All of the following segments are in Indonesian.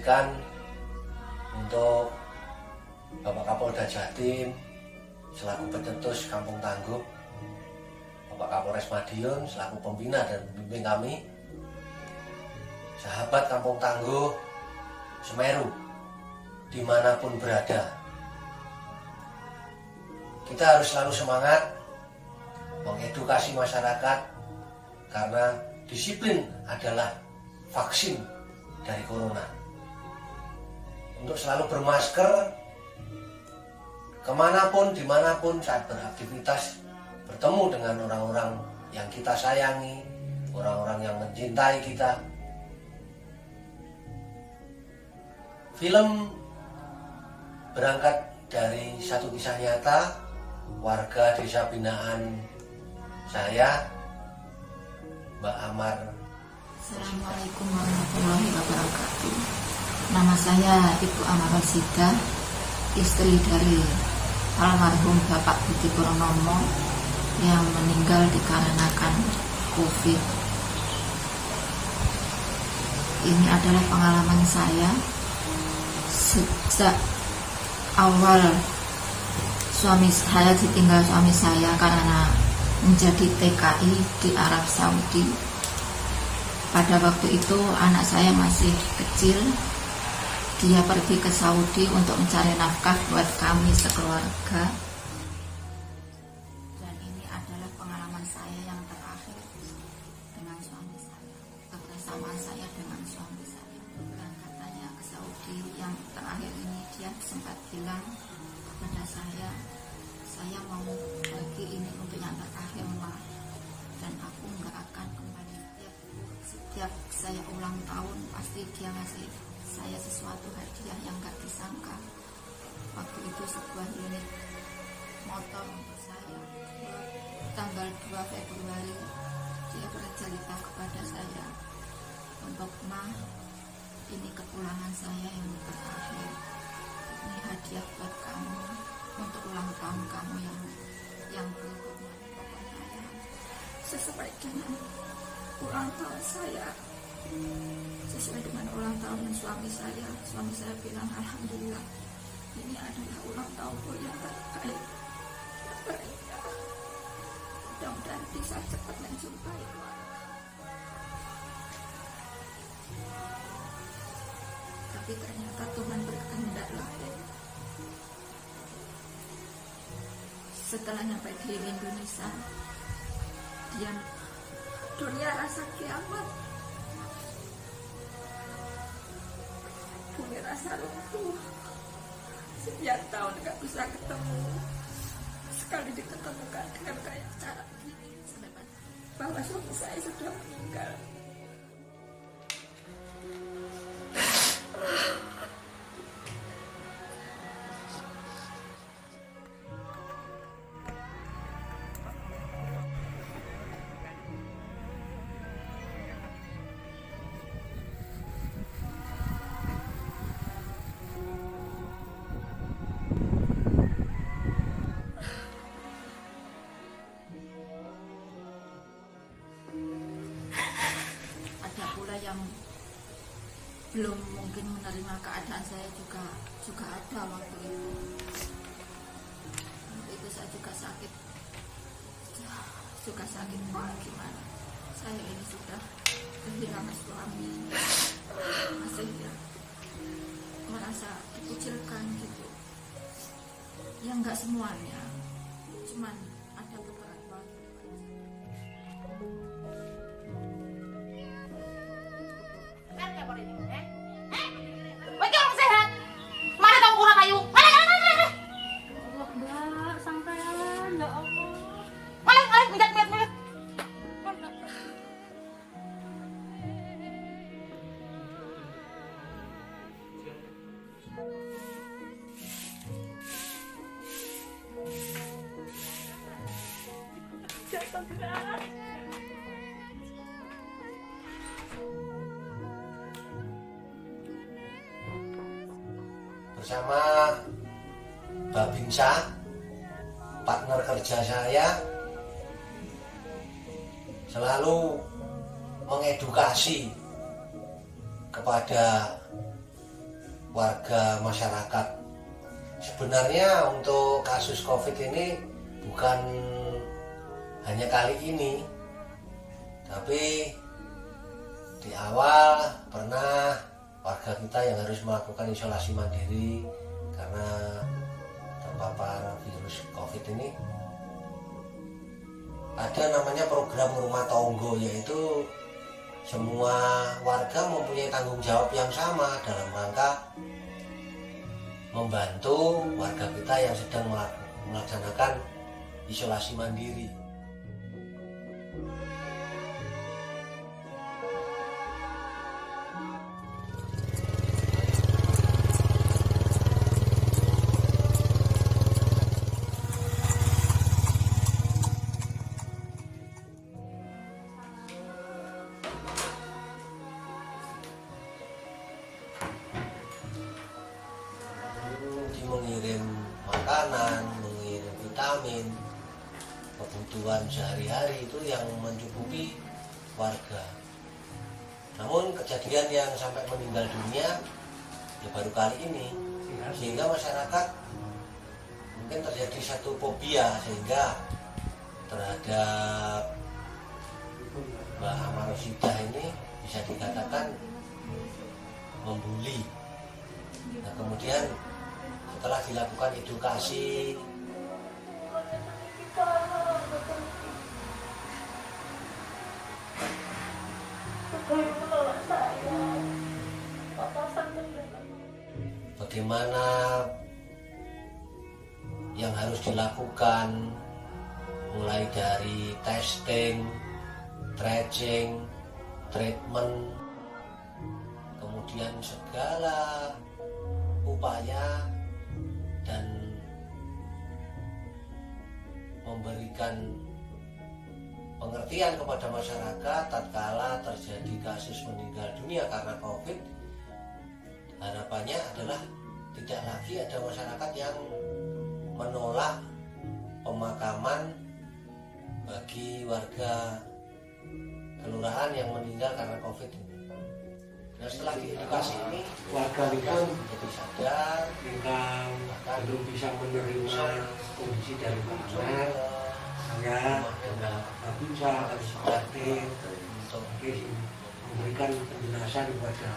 menginstruksikan untuk Bapak Kapolda Jatim selaku pencetus Kampung Tangguh, Bapak Kapolres Madiun selaku pembina dan pembimbing kami, sahabat Kampung Tangguh Semeru dimanapun berada, kita harus selalu semangat mengedukasi masyarakat, karena disiplin adalah vaksin dari corona. Untuk selalu bermasker kemanapun, dimanapun saat beraktivitas, bertemu dengan orang-orang yang kita sayangi, orang-orang yang mencintai kita. Film berangkat dari satu kisah nyata warga desa binaan saya, Mbak Amar. Assalamualaikum warahmatullahi wabarakatuh. Nama saya Ibu Amar Rosida, istri dari almarhum Bapak Budi Purnomo yang meninggal dikarenakan COVID. Ini adalah pengalaman saya sejak awal suami saya ditinggal suami saya karena menjadi TKI di Arab Saudi. Pada waktu itu anak saya masih kecil. Dia pergi ke Saudi untuk mencari nafkah buat kami sekeluarga. Dan ini adalah pengalaman saya yang terakhir dengan suami saya, kebersamaan saya dengan suami saya. Dan katanya ke Saudi yang terakhir ini dia sempat bilang kepada saya mau pergi ini untuk yang terakhir lah, dan aku nggak akan kembali. Setiap saya ulang tahun pasti dia ngasih saya sesuatu hadiah yang gak disangka. Waktu itu sebuah unit motor untuk saya. Tanggal 2 Februari dia bercerita kepada saya, untuk Ma, ini kepulangan saya yang terakhir. Ini hadiah buat kamu untuk ulang tahun kamu yang berikutnya. Pokoknya ya, sesuai dengan ulang tahun saya, sesuai dengan ulang tahun suami saya. Suami saya bilang, alhamdulillah, ini adalah ulang tahunku yang terbaik. Mudah-mudahan bisa cepat menjumpai keluarga. Tapi ternyata Tuhan berkehendak lain. Setelah nyampe di Indonesia, dunia rasa kiamat, bumi rasa runtuh. Sekian tahun gak bisa ketemu, sekali diketemukan dengan kayak cara gini, bahwa suami saya sudah meninggal. Yang belum mungkin menerima keadaan saya juga ada waktu itu. Waktu itu saya juga sakit. Wah, gimana? Saya ini sudah kehilangan suami, masih ya merasa dikucilkan gitu. Ya enggak semuanya, cuman ada beberapa. Bersama Babinsa, partner kerja saya, selalu mengedukasi kepada warga masyarakat. Sebenarnya untuk kasus COVID ini bukan hanya kali ini, tapi di awal pernah warga kita yang harus melakukan isolasi mandiri karena terpapar virus COVID ini. Ada namanya program rumah tonggo, yaitu semua warga mempunyai tanggung jawab yang sama dalam rangka membantu warga kita yang sedang melaksanakan isolasi mandiri. Mengirim makanan, mengirim vitamin, kebutuhan sehari-hari itu yang mencukupi warga. Namun kejadian yang sampai meninggal dunia ya baru kali ini, sehingga masyarakat mungkin terjadi satu fobia sehingga terhadap Mbak Amarosidah ini bisa dikatakan membuli. Nah, kemudian setelah dilakukan edukasi, bagaimana yang harus dilakukan, mulai dari testing, tracing, treatment, kemudian segala upaya dan memberikan pengertian kepada masyarakat tatkala terjadi kasus meninggal dunia karena COVID. Harapannya adalah tidak lagi ada masyarakat yang menolak pemakaman bagi warga kelurahan yang meninggal karena COVID ini. Nah, setelah diedukasi ini, warga itu jadi sadar, bahkan belum bisa menerima kondisi dari mana, saya nggak bisa harus khawatir untuk memberikan penjelasan kepada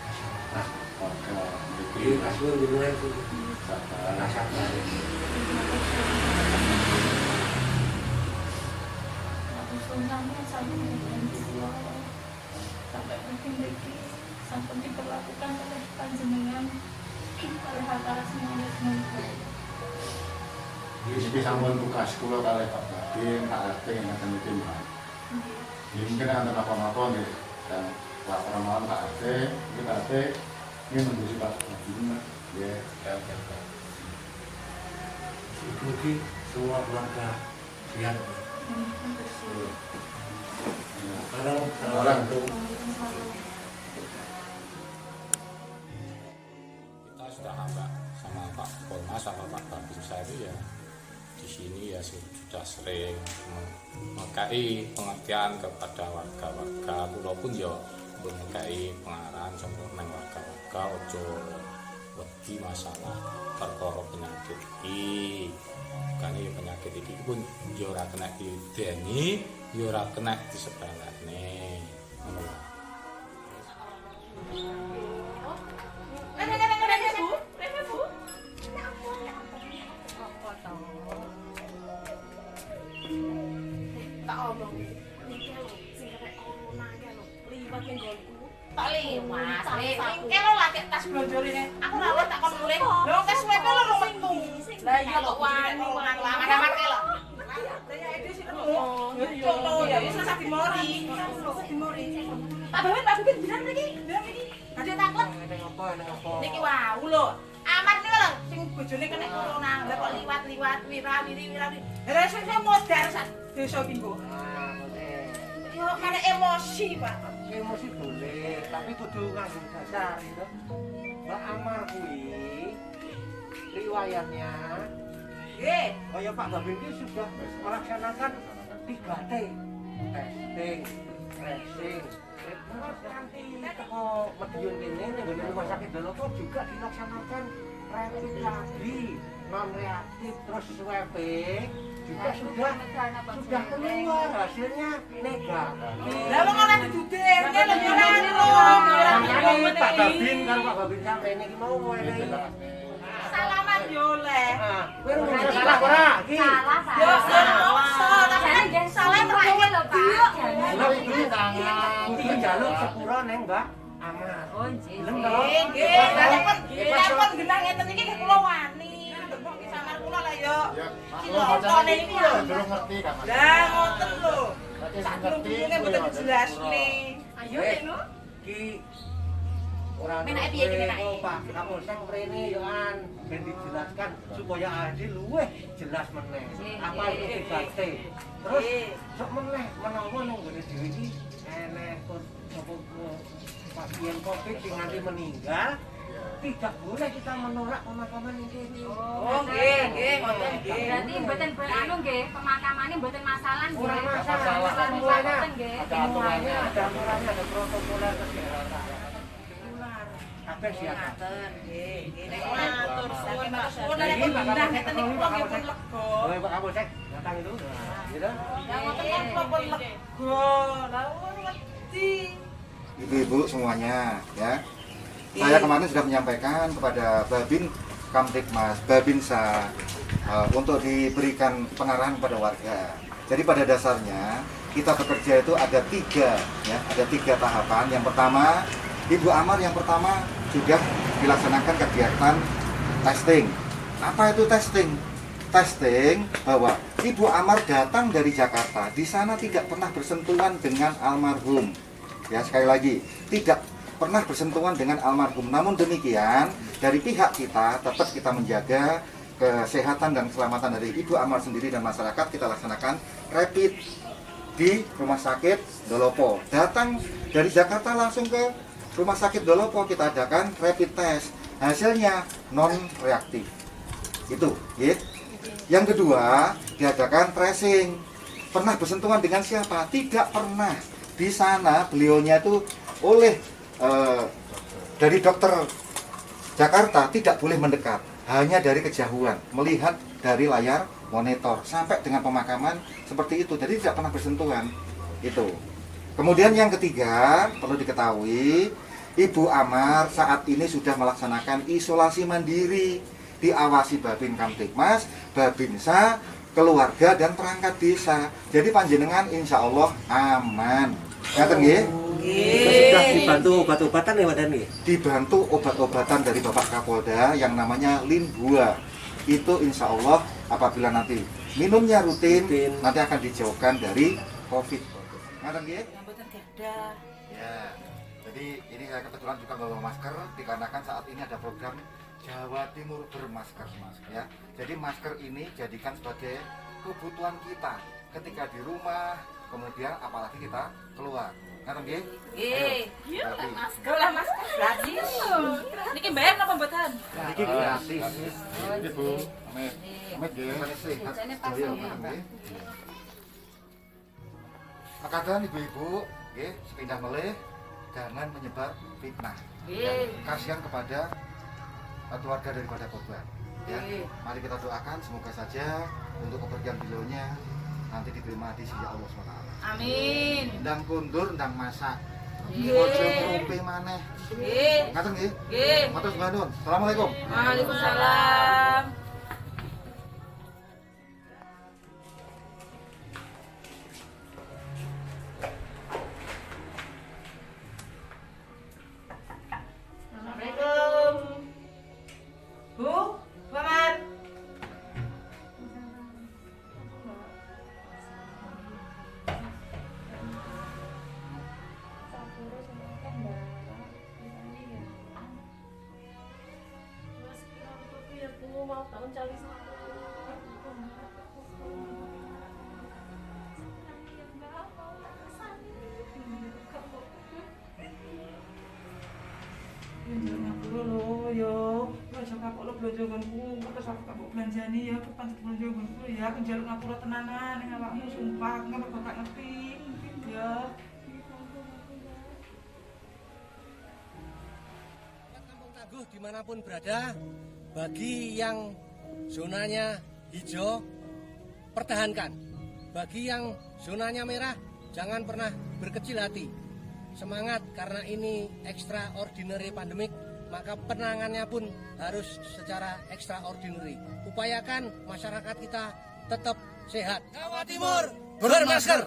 masyarakat. Jadi kasus dimulai itu sabar. Sampai begini sampai diperlakukan oleh panjenengan oleh hal semuanya semua. Jadi sampun tugas kula kalih Pak Babin, Pak RT yang akan tim Pak. Jadi mungkin ada apa-apa nih dan laporan malam Pak RT, kita RT ini menjadi Pak Babin, ya. Semoga semua warga siap. Orang itu kita sudah agak sama Pak Polmas sama Pak Babin saya ya di sini ya sudah sering mengkai pengertian kepada warga-warga walaupun ya mengkai pengarahan sama warga-warga ojo wedi masalah perkara penyakit iki kan ya penyakit iki pun ya ora kena dideni ya ora kena disebarane ngono lho. Tak omong niki lho sing kena corona iki lho liwat ning nggonku tak liwat kelo lagi tas blonjorine aku ora tak kon mulih lho tes wepe lho metu lah iya kok wani amat ke lho ya iki sing ngono ya wis rasa dimori Pak Babin bilang iki ada takut niki wau lho amat niku lho sing bojone kena corona lha kok liwat wira-wiri lha sing modar sak desa iki kok yo mana emosi Pak emosi boleh, tapi kudu nganggo dasar gitu. Mbak Amar kuwi riwayatnya kaya Pak Babin ini sudah melaksanakan 3T, testing, tracing, treatment. Terus nanti teko Madiun ini ning rumah sakit Dolopo juga dilaksanakan rapid lagi non reaktif terus swab juga sudah keluar hasilnya negatif. Lah wong ora dudeng, ngene lho lho. Makanya Pak Babin karo Pak Babin sampe niki mau ngene. Salaman yo oleh. Kowe ora salah ora iki. Salah, Pak. Yo salah, tapi kan salah mergo lho, Pak. Lha iki tangan. Iki jaluk sepura ning Mbak Amar. Oh, nggih. Belum to? Nggih, pun genah ngeten iki kula wani. Mbok ki samar kula lah yo. Cilokone iki lho. Belum ngerti kan. Lah ngoten lho. Berarti Sak ngerti. durung mboten dijelasne. Ayo, Nek Nur. Ki ora Menake piye iki menake? Pak Kapolsek mrene yo an ben dijelaskan supaya adil luweh jelas meneh. Apa iki gate. Terus sok meneh menawa nang ngene dhewe iki eneh kok pasien Covid sing nganti meninggal tidak boleh kita menolak pemakaman ini. Oh nggih, nggih ngoten nggih. Berarti mboten beranu nggih, pemakamane mboten masalah nggih. Ora masalah, Masalah semuanya mboten nggih. ada aturannya, ada aturannya, ada protokoler kesehatan. Kabeh siap. Ngoten nggih. Nek matur suwun, matur suwun Ini nek Pak pindah Kapolsek ngeten ketemu niku Pak nggih pun Kapolsek. lega. Oh, Pak Kapolsek datang itu. Gitu. Ya ngoten kan kula pun lega. Lah wedi. Ibu-ibu semuanya ya. Saya kemarin sudah menyampaikan kepada Babin Kamtibmas, Babinsa untuk diberikan pengarahan kepada warga. Jadi pada dasarnya kita bekerja itu ada tiga tahapan. Yang pertama, Ibu Amar yang pertama sudah dilaksanakan kegiatan testing. Apa itu testing? Testing bahwa Ibu Amar datang dari Jakarta, di sana tidak pernah bersentuhan dengan almarhum. Ya, sekali lagi, tidak pernah bersentuhan dengan almarhum. Namun demikian, dari pihak kita tetap kita menjaga kesehatan dan keselamatan dari Ibu Amar sendiri dan masyarakat. Kita laksanakan rapid di Rumah Sakit Dolopo. Datang dari Jakarta langsung ke Rumah Sakit Dolopo, kita adakan rapid test. Hasilnya non reaktif. Itu, ya. Yang kedua, diadakan tracing. Pernah bersentuhan dengan siapa? Tidak pernah. Di sana beliaunya itu oleh dari dokter Jakarta tidak boleh mendekat, hanya dari kejauhan, melihat dari layar monitor sampai dengan pemakaman seperti itu. Jadi tidak pernah bersentuhan. Itu. Kemudian yang ketiga, perlu diketahui, Ibu Amar saat ini sudah melaksanakan isolasi mandiri, diawasi Babin Kamtibmas, Babinsa, keluarga dan perangkat desa. Jadi panjenengan insya Allah aman. Ngaten nggih? Sudah dibantu obat-obatan ya Pak Dani? Dibantu obat-obatan dari Bapak Kapolda yang namanya Linbua. Itu insya Allah apabila nanti minumnya rutin. Nanti akan dijauhkan dari COVID. Ngaten nggih? Mboten gadah. Ya. Jadi ini saya kebetulan juga bawa masker dikarenakan saat ini ada program Jawa Timur bermasker. Ya. Jadi masker ini jadikan sebagai kebutuhan kita ketika di rumah, kemudian apalagi kita keluar. Ngaten nggih? Nggih. Iya, Masker lah masker gratis. Niki bayar napa mboten? Ini gratis. Ini Bu, Amit. Amit ya. Joyo, ngaten nggih. Makaten ibu-ibu, nggih, sepindah melih jangan menyebar fitnah. Nggih. Kasihan kepada keluarga daripada korban. Ya, mari kita doakan semoga saja untuk kepergian beliaunya nanti diterima di sisi Allah SWT. Amin. Ndang kundur, ndang masak. Nggih. Ojo ngrumpi maneh. Nggih. Ngaten nggih? Nggih. Matur nuwun. Assalamualaikum. Waalaikumsalam. Assalamualaikum. Bu, Paman. Belanjani ya, kepanjat belanja gonku ya, aku njaluk ngapura tenanan ning awakmu sumpah, nggak bakal ngerti. Ya. tangguh dimanapun berada. Bagi yang zonanya hijau, pertahankan. Bagi yang zonanya merah, jangan pernah berkecil hati. Semangat, karena ini extraordinary pandemik, maka penanganannya pun harus secara extraordinary. Upayakan masyarakat kita tetap sehat. Jawa Timur bermasker.